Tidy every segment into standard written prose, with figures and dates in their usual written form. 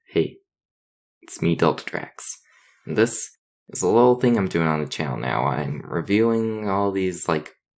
Hey, it's me, DeltaDrax, and this is a little thing I'm doing on the channel now. I'm reviewing all these,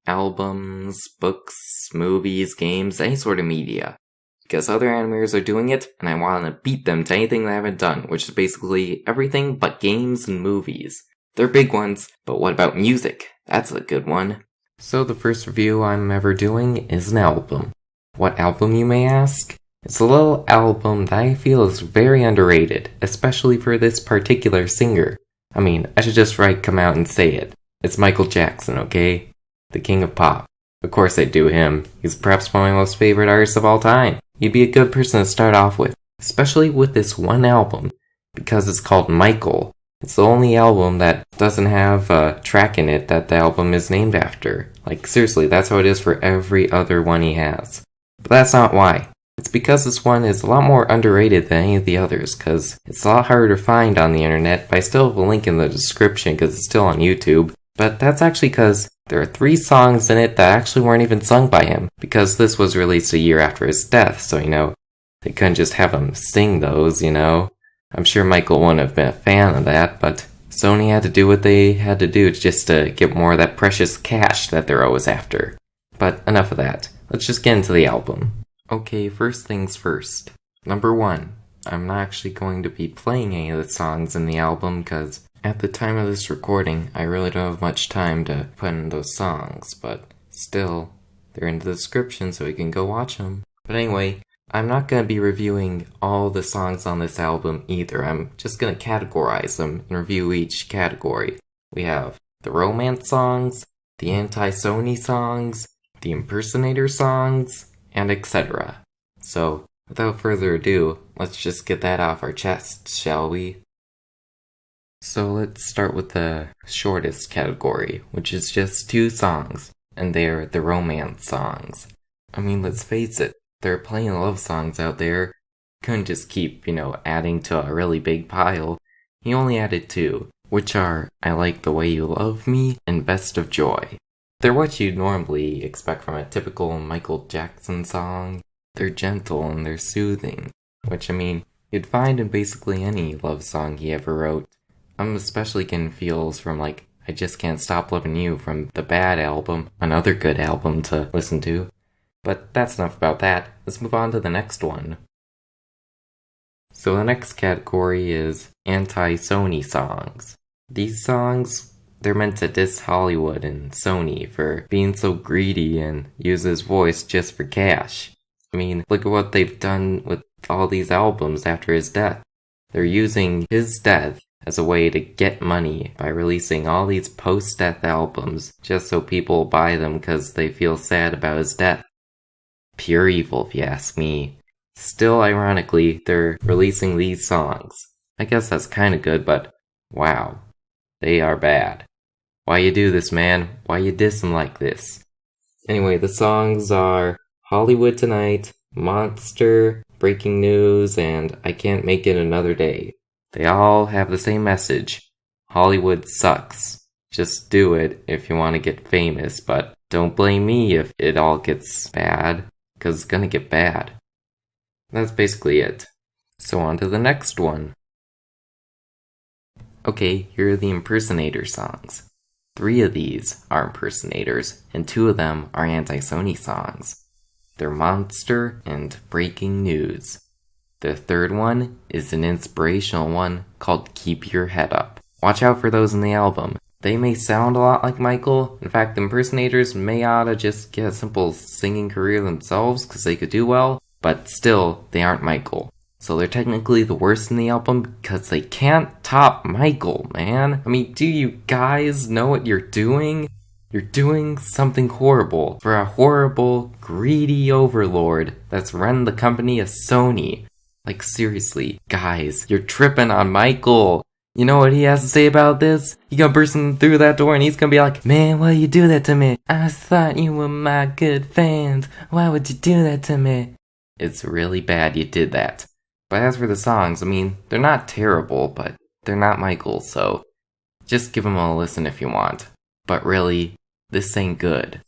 albums, books, movies, games, any sort of media. Because other animators are doing it, and I want to beat them to anything they haven't done, which is basically everything but games and movies. They're big ones, but what about music? That's a good one. So the first review I'm ever doing is an album. What album, you may ask? It's a little album that I feel is very underrated, especially for this particular singer. I mean, I should just come out and say it. It's Michael Jackson, okay? The king of pop. Of course I do him. He's perhaps one of my most favorite artists of all time. He'd be a good person to start off with, especially with this one album, because it's called Michael. It's the only album that doesn't have a track in it that the album is named after. Seriously, that's how it is for every other one he has. But that's not why. It's because this one is a lot more underrated than any of the others, because it's a lot harder to find on the internet, but I still have a link in the description because it's still on YouTube. But that's actually because there are 3 songs in it that actually weren't even sung by him, because this was released a year after his death, so they couldn't just have him sing those, I'm sure Michael wouldn't have been a fan of that, but Sony had to do what they had to do just to get more of that precious cash that they're always after. But enough of that. Let's just get into the album. Okay, first things first. Number 1. I'm not actually going to be playing any of the songs in the album because at the time of this recording, I really don't have much time to put in those songs, but still, they're in the description so you can go watch them. But anyway, I'm not going to be reviewing all the songs on this album either. I'm just going to categorize them and review each category. We have the romance songs, the anti-Sony songs, the impersonator songs, and etc. So, without further ado, let's just get that off our chests, shall we? So let's start with the shortest category, which is just 2 songs, and they're the romance songs. I mean, let's face it, there are plenty of love songs out there. Couldn't just keep, adding to a really big pile. He only added 2, which are I Like the Way You Love Me and Best of Joy. They're what you'd normally expect from a typical Michael Jackson song. They're gentle and they're soothing, which you'd find in basically any love song he ever wrote. I'm especially getting feels from I Just Can't Stop Loving You from the Bad album, another good album to listen to. But that's enough about that. Let's move on to the next one. So the next category is anti-Sony songs. These songs, they're meant to diss Hollywood and Sony for being so greedy and use his voice just for cash. Look at what they've done with all these albums after his death. They're using his death as a way to get money by releasing all these post-death albums just so people buy them because they feel sad about his death. Pure evil, if you ask me. Still, ironically, they're releasing these songs. I guess that's kinda good, but wow. They are bad. Why you do this, man? Why you diss him like this? Anyway, the songs are Hollywood Tonight, Monster, Breaking News, and I Can't Make It Another Day. They all have the same message. Hollywood sucks. Just do it if you want to get famous, but don't blame me if it all gets bad, because it's gonna get bad. That's basically it. So on to the next one. Okay, here are the impersonator songs. 3 of these are impersonators, and 2 of them are anti-Sony songs. They're Monster and Breaking News. The 3rd one is an inspirational one called Keep Your Head Up. Watch out for those in the album. They may sound a lot like Michael. In fact, the impersonators may oughta just get a simple singing career themselves because they could do well, but still, they aren't Michael. So they're technically the worst in the album because they can't top Michael, man. Do you guys know what you're doing? You're doing something horrible for a horrible, greedy overlord that's run the company of Sony. Seriously, guys, you're tripping on Michael. You know what he has to say about this? He gonna burst through that door and he's gonna be like, "Man, why you do that to me? I thought you were my good fans. Why would you do that to me?" It's really bad you did that. But as for the songs, they're not terrible, but they're not Michael, so just give them a listen if you want. But really, this ain't good.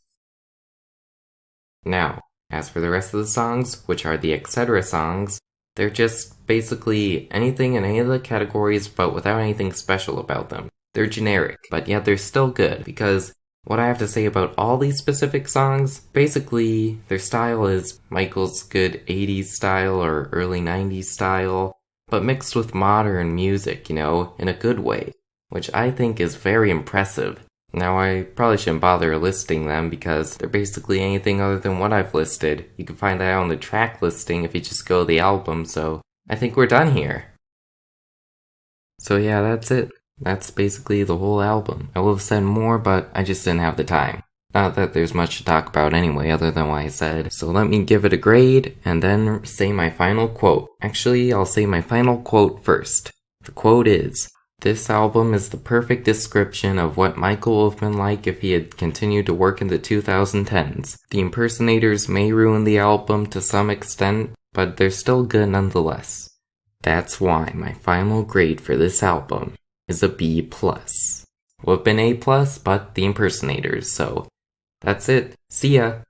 Now, as for the rest of the songs, which are the etc. songs, They're just basically anything in any of the categories, but without anything special about them. They're generic, but yet they're still good, because what I have to say about all these specific songs, basically, their style is Michael's good 80s style or early 90s style, but mixed with modern music, in a good way, which I think is very impressive. Now, I probably shouldn't bother listing them because they're basically anything other than what I've listed. You can find that on the track listing if you just go to the album, so I think we're done here. So yeah, that's it. That's basically the whole album. I would have said more, but I just didn't have the time. Not that there's much to talk about anyway, other than what I said. So let me give it a grade, and then say my final quote. Actually, I'll say my final quote first. The quote is, "This album is the perfect description of what Michael would have been like if he had continued to work in the 2010s. The impersonators may ruin the album to some extent, but they're still good nonetheless. That's why my final grade for this album is a B+. Would have been A+, but the impersonators, so that's it. See ya!